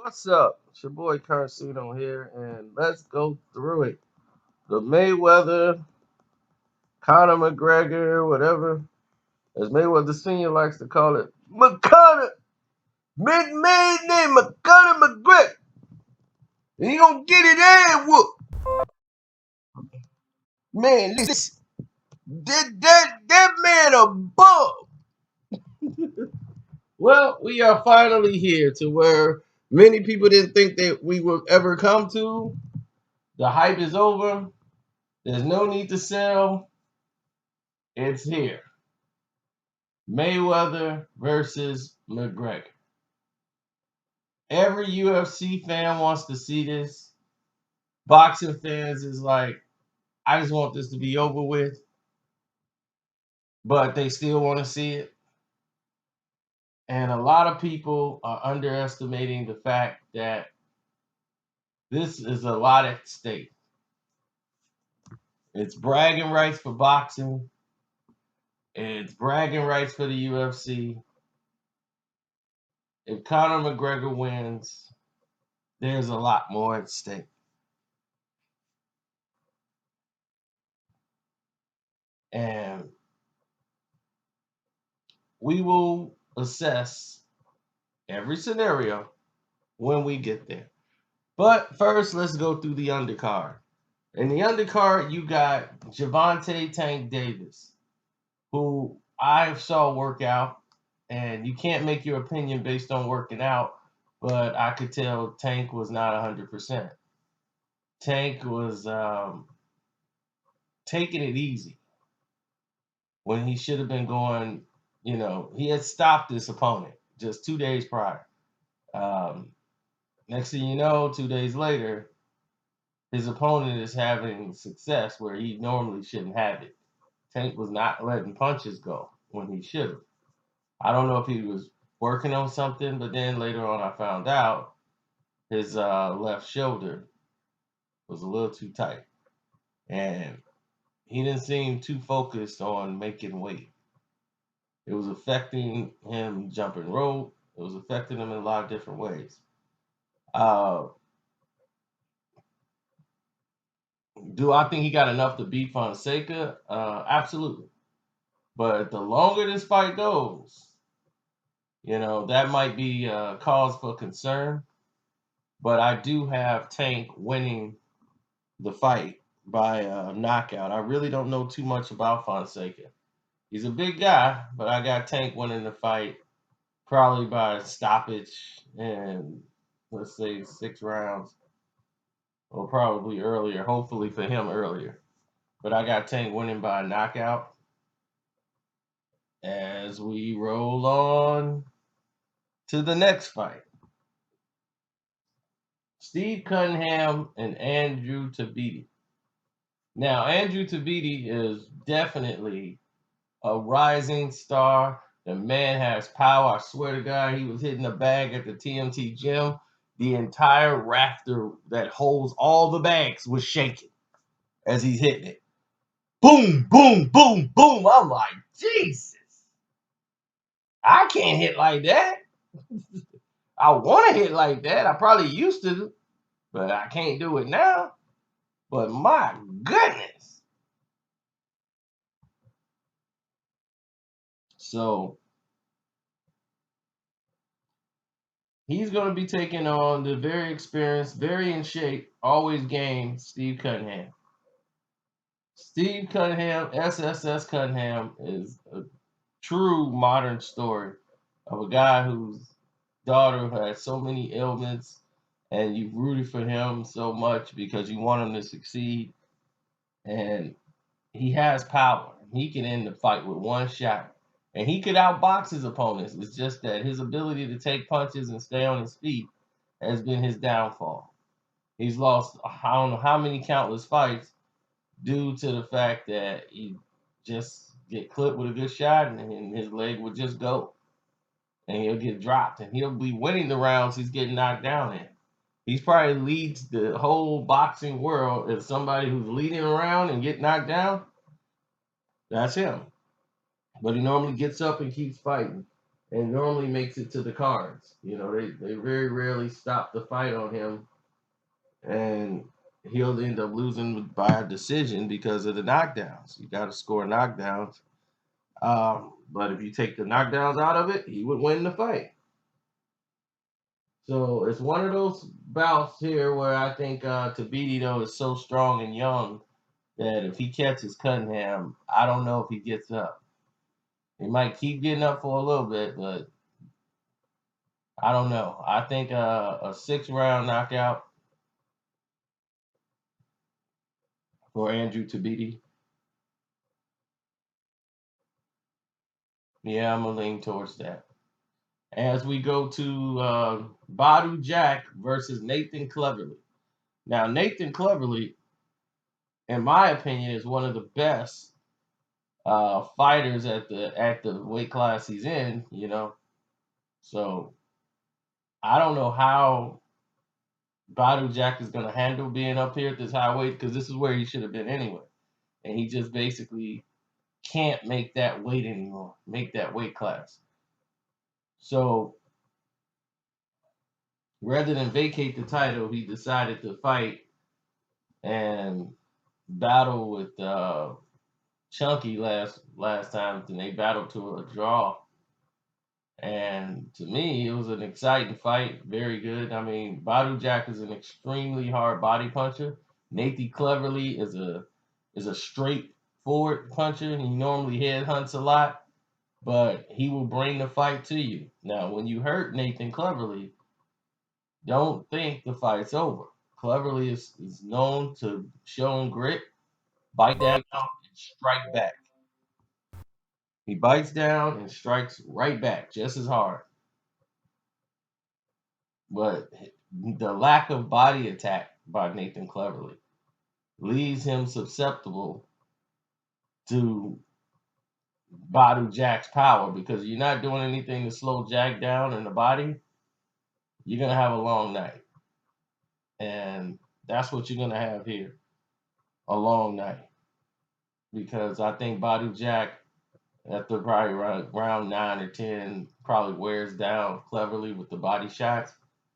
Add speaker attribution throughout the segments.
Speaker 1: What's up? It's your boy Carcino here, and let's go through it. The Mayweather, Conor McGregor, whatever, as Mayweather Sr. likes to call it, McConnor, mid-made name, McConnor McGregor. He gonna get it and whoop. Man, listen, that man a bum. Well, we are finally here to where many people didn't think that we would ever come to. The hype is over. There's no need to sell. It's here. Mayweather versus McGregor. Every UFC fan wants to see this. Boxing fans is like, I just want this to be over with, but they still want to see it. And a lot of people are underestimating the fact that this is a lot at stake. It's bragging rights for boxing, it's bragging rights for the UFC. If Conor McGregor wins, there's a lot more at stake. And we will assess every scenario when we get there. But first, let's go through the undercard. In the undercard, you got Javante Tank Davis, who I saw work out, and you can't make your opinion based on working out, but I could tell Tank was not 100%. Tank was taking it easy when he should have been going, he had stopped this opponent just 2 days prior. Um, Next thing you know, 2 days later, his opponent is having success where he normally shouldn't have it. Tank was not letting punches go when he should have. I don't know if he was working on something, but then later on I found out his left shoulder was a little too tight. And he didn't seem too focused on making weight. It was affecting him jumping rope. It was affecting him in a lot of different ways. Uh, do I think he got enough to beat Fonseca? Absolutely. But the longer this fight goes, that might be a cause for concern. But I do have Tank winning the fight by knockout. I really don't know too much about Fonseca. He's a big guy, but I got Tank winning the fight probably by stoppage in, let's say, 6 rounds, or probably earlier. Hopefully for him earlier. But I got Tank winning by knockout as we roll on to the next fight. Steve Cunningham and Andrew Tabiti. Now, Andrew Tabiti is definitely a rising star. The man has power. I swear to God, he was hitting a bag at the TMT gym. The entire rafter that holds all the bags was shaking as he's hitting it. Boom, boom, boom, boom. I'm like, Jesus, I can't hit like that. I want to hit like that. I probably used to, but I can't do it now. But my goodness. So he's going to be taking on the very experienced, very in shape, always game Steve Cunningham. Steve Cunningham, SSS Cunningham, is a true modern story of a guy whose daughter had so many ailments, and you rooted for him so much because you want him to succeed. And he has power. He can end the fight with one shot. And he could outbox his opponents. It's just that his ability to take punches and stay on his feet has been his downfall. He's lost I don't know how many countless fights due to the fact that he just get clipped with a good shot and his leg would just go. And he'll get dropped. And he'll be winning the rounds he's getting knocked down in. He's probably leads the whole boxing world as somebody who's leading around and get knocked down. That's him. But he normally gets up and keeps fighting. and normally makes it to the cards. They very rarely stop the fight on him, and he'll end up losing by a decision because of the knockdowns. You got to score knockdowns. But if you take the knockdowns out of it, he would win the fight. So it's one of those bouts here where I think Tabiti though is so strong and young that if he catches Cunningham, I don't know if he gets up. He might keep getting up for a little bit, but I don't know. I think a 6 round knockout for Andrew Tabiti. Yeah, I'm gonna lean towards that. As we go to Badu Jack versus Nathan Cleverly. Now, Nathan Cleverly, in my opinion, is one of the best fighters at the weight class he's in. So I don't know how Badu Jack is going to handle being up here at this high weight because this is where he should have been anyway, and he just basically can't make that weight anymore, make that weight class. So rather than vacate the title, he decided to fight and battle with Chunky last time, and they battled to a draw. And to me, it was an exciting fight, very good. I mean, Badu Jack is an extremely hard body puncher. Nathan Cleverly is a straightforward puncher. He normally head hunts a lot, but he will bring the fight to you. Now, when you hurt Nathan Cleverly, don't think the fight's over. Cleverly is known to show grit, bite down, and strike back. He bites down and strikes right back just as hard. But the lack of body attack by Nathan Cleverly leaves him susceptible to Badu Jack's power because you're not doing anything to slow Jack down in the body. You're going to have a long night. And that's what you're going to have here, a long night. Because I think Badu Jack, after probably round 9 or 10, probably wears down Cleverly with the body shots.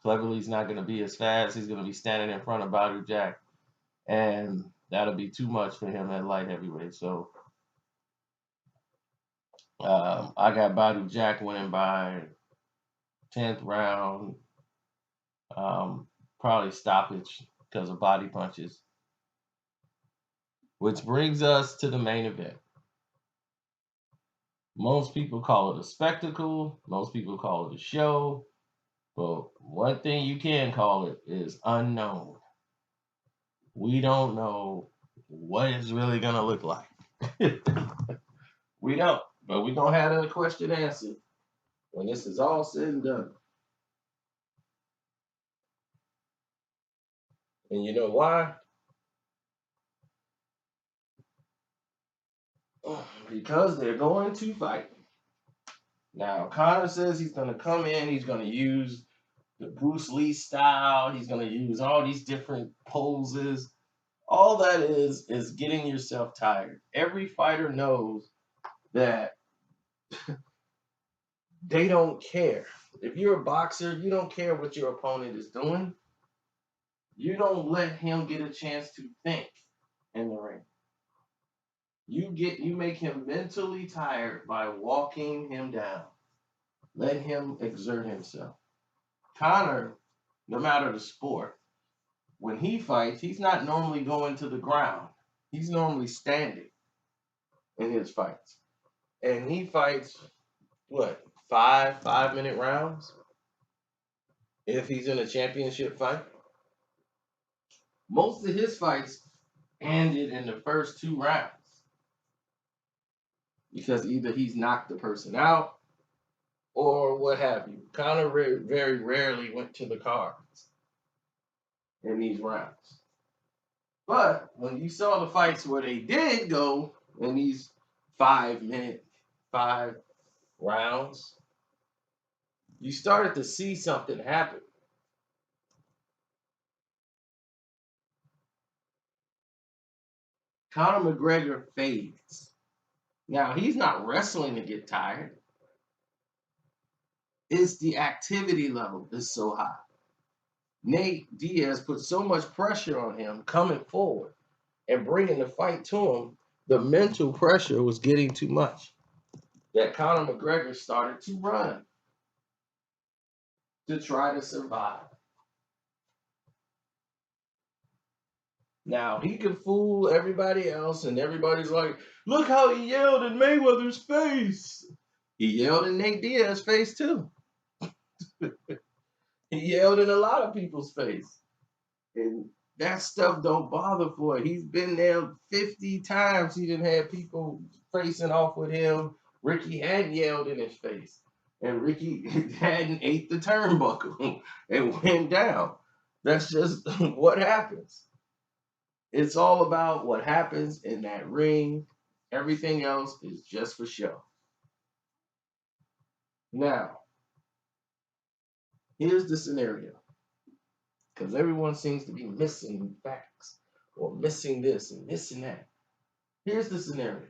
Speaker 1: Cleverly's not going to be as fast. He's going to be standing in front of Badu Jack. And that'll be too much for him at light heavyweight. So I got Badu Jack winning by 10th round, probably stoppage because of body punches. Which brings us to the main event. Most people call it a spectacle. Most people call it a show. But one thing you can call it is unknown. We don't know what it's really going to look like. We don't. But we're going to have that question answered when this is all said and done. And you know why? Because they're going to fight. Now, Connor says he's going to come in, he's going to use the Bruce Lee style, he's going to use all these different poses. All that is getting yourself tired. Every fighter knows that they don't care. If you're a boxer, you don't care what your opponent is doing. You don't let him get a chance to think in the ring. You make him mentally tired by walking him down. Let him exert himself. Connor, no matter the sport, when he fights, he's not normally going to the ground. He's normally standing in his fights. And he fights, what, 5 minute rounds? If he's in a championship fight. Most of his fights ended in the first 2 rounds. Because either he's knocked the person out or what have you. Connor very rarely went to the cards in these rounds. But when you saw the fights where they did go in these 5 rounds, you started to see something happen. Conor McGregor fades. Now, he's not wrestling to get tired. It's the activity level is so high. Nate Diaz put so much pressure on him coming forward and bringing the fight to him. The mental pressure was getting too much. That Conor McGregor started to run to try to survive. Now he could fool everybody else, and everybody's like, "Look how he yelled in Mayweather's face." He yelled in Nate Diaz's face too. He yelled in a lot of people's face, and that stuff don't bother for it. He's been there 50 times. He didn't have people facing off with him. Ricky hadn't yelled in his face, and Ricky hadn't ate the turnbuckle and went down. That's just what happens. It's all about what happens in that ring. Everything else is just for show. Now, here's the scenario, because everyone seems to be missing facts or missing this and missing that. Here's the scenario.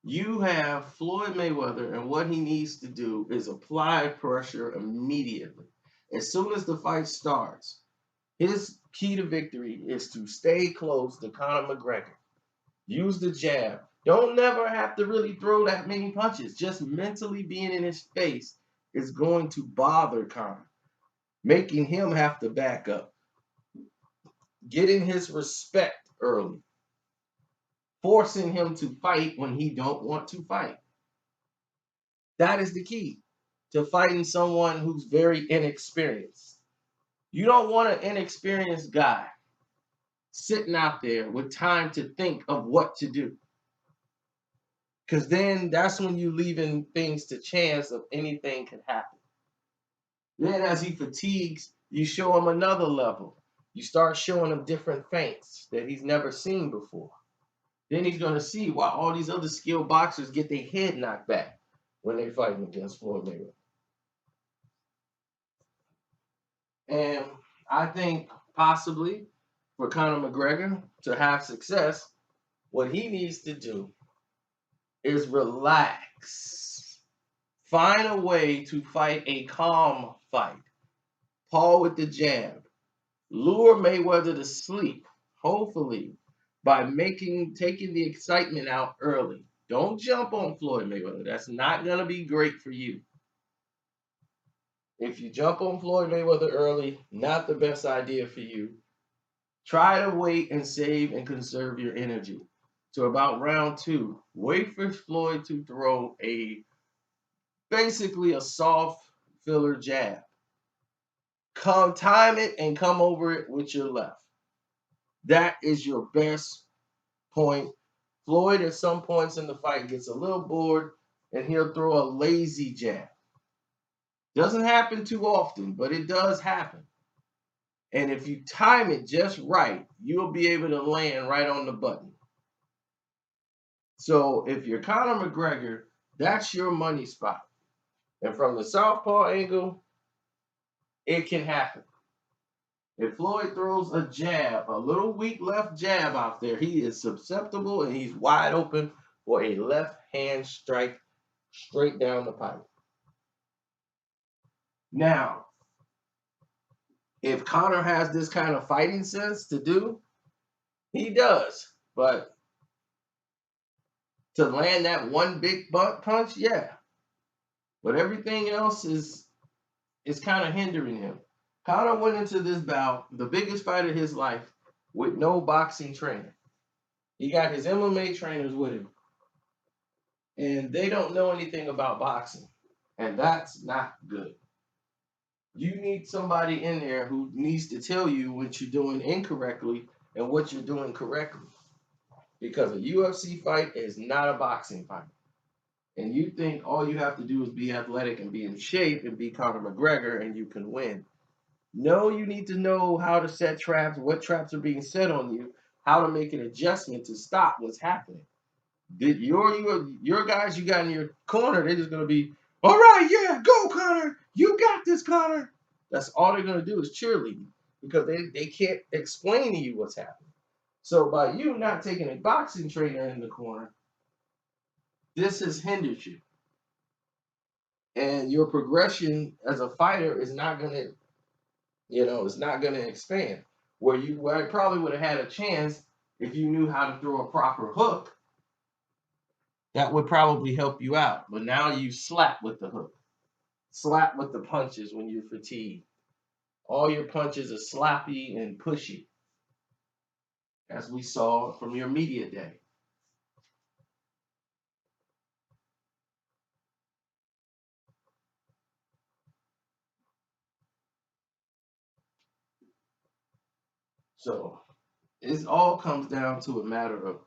Speaker 1: You have Floyd Mayweather, and what he needs to do is apply pressure immediately. As soon as the fight starts, his key to victory is to stay close to Conor McGregor. Use the jab. Don't never have to really throw that many punches. Just mentally being in his face is going to bother Conor, making him have to back up. Getting his respect early. Forcing him to fight when he don't want to fight. That is the key to fighting someone who's very inexperienced. You don't want an inexperienced guy sitting out there with time to think of what to do. Because then that's when you leaving things to chance of anything can happen. Then as he fatigues, you show him another level. You start showing him different feints that he's never seen before. Then he's going to see why all these other skilled boxers get their head knocked back when they're fighting against Floyd Mayweather. And I think possibly for Conor McGregor to have success, what he needs to do is relax. Find a way to fight a calm fight. Paul with the jab. Lure Mayweather to sleep, hopefully, by taking the excitement out early. Don't jump on Floyd Mayweather. That's not going to be great for you. If you jump on Floyd Mayweather early, not the best idea for you. Try to wait and save and conserve your energy to about round 2. Wait for Floyd to throw basically a soft filler jab. Time it and come over it with your left. That is your best point. Floyd at some points in the fight gets a little bored and he'll throw a lazy jab. Doesn't happen too often, but it does happen. And if you time it just right, you'll be able to land right on the button. So if you're Conor McGregor, that's your money spot. And from the southpaw angle, it can happen. If Floyd throws a jab, a little weak left jab out there, he is susceptible and he's wide open for a left hand strike straight down the pipe. Now, if Conor has this kind of fighting sense to do, he does. But to land that one big butt punch, yeah. But everything else is kind of hindering him. Conor went into this bout, the biggest fight of his life, with no boxing trainer. He got his MMA trainers with him. And they don't know anything about boxing. And that's not good. You need somebody in there who needs to tell you what you're doing incorrectly and what you're doing correctly. Because a UFC fight is not a boxing fight. And you think all you have to do is be athletic and be in shape and be Conor McGregor and you can win. No, you need to know how to set traps, what traps are being set on you, how to make an adjustment to stop what's happening. Your guys you got in your corner, they're just going to be, all right, yeah, go, Conor. You got this, Conor. That's all they're going to do is cheerlead because they can't explain to you what's happening. So by you not taking a boxing trainer in the corner, this has hindered you. and your progression as a fighter is not gonna, it's not gonna expand. Where I probably would have had a chance if you knew how to throw a proper hook, that would probably help you out. But now you slap with the hook, slap with the punches when you're fatigued. All your punches are sloppy and pushy, as we saw from your media day. So it all comes down to a matter of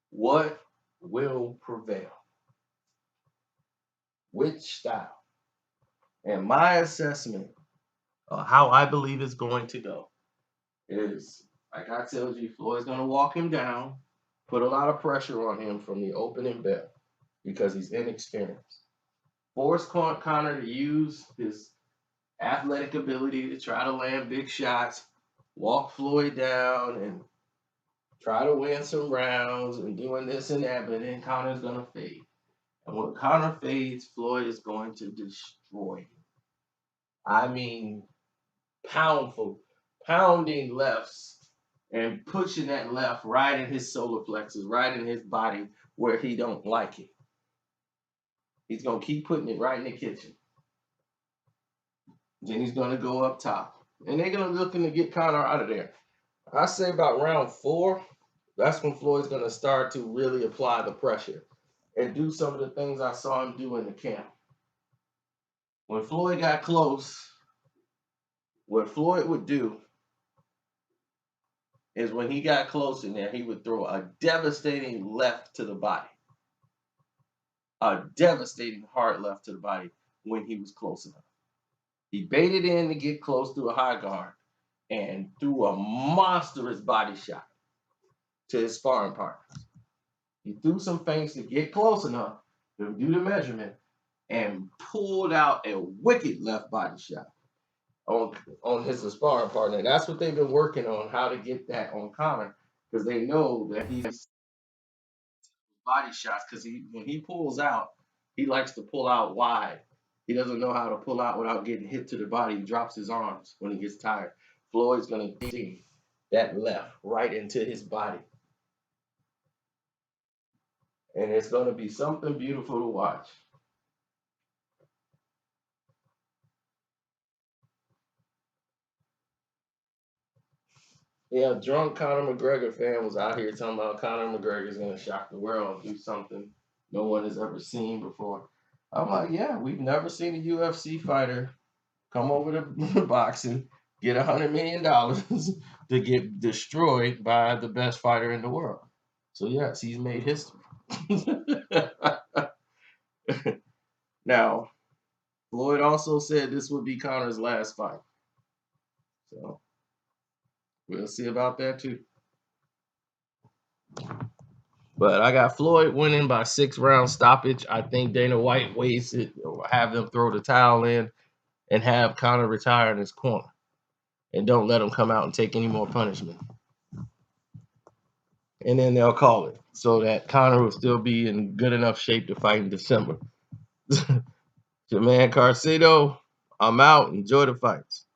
Speaker 1: what will prevail, which style. And my assessment of how I believe it's going to go is, like I told you, Floyd's going to walk him down, put a lot of pressure on him from the opening bell because he's inexperienced. Force Connor to use his athletic ability to try to land big shots, walk Floyd down, and try to win some rounds and doing this and that, but then Connor's going to fade. And when Connor fades, Floyd is going to destroy him. I mean, pounding lefts and pushing that left right in his solar plexus, right in his body where he don't like it. He's going to keep putting it right in the kitchen. Then he's going to go up top. And they're going to looking to get Connor out of there. I say about round 4, that's when Floyd's going to start to really apply the pressure and do some of the things I saw him do in the camp. When Floyd got close, what Floyd would do is when he got close in there, he would throw a devastating left to the body. A devastating hard left to the body when he was close enough. He baited in to get close to a high guard and threw a monstrous body shot to his sparring partners. He threw some feints to get close enough to do the measurement and pulled out a wicked left body shot on his sparring partner. That's what they've been working on, how to get that on Connor, because they know that he's body shots. Because when he pulls out, he likes to pull out wide. He doesn't know how to pull out without getting hit to the body. He drops his arms when he gets tired. Floyd's going to see that left right into his body. And it's going to be something beautiful to watch. Yeah, drunk Conor McGregor fan was out here talking about Conor McGregor is going to shock the world, do something no one has ever seen before. I'm like, yeah, we've never seen a UFC fighter come over to boxing, get $100 million to get destroyed by the best fighter in the world. So yes, he's made history. Now, Floyd also said this would be Conor's last fight. So we'll see about that too. But I got Floyd winning by 6-round stoppage. I think Dana White waits it, or have them throw the towel in and have Conor retire in his corner. And don't let him come out and take any more punishment. And then they'll call it so that Conor will still be in good enough shape to fight in December. Your man Carcedo, I'm out. Enjoy the fights.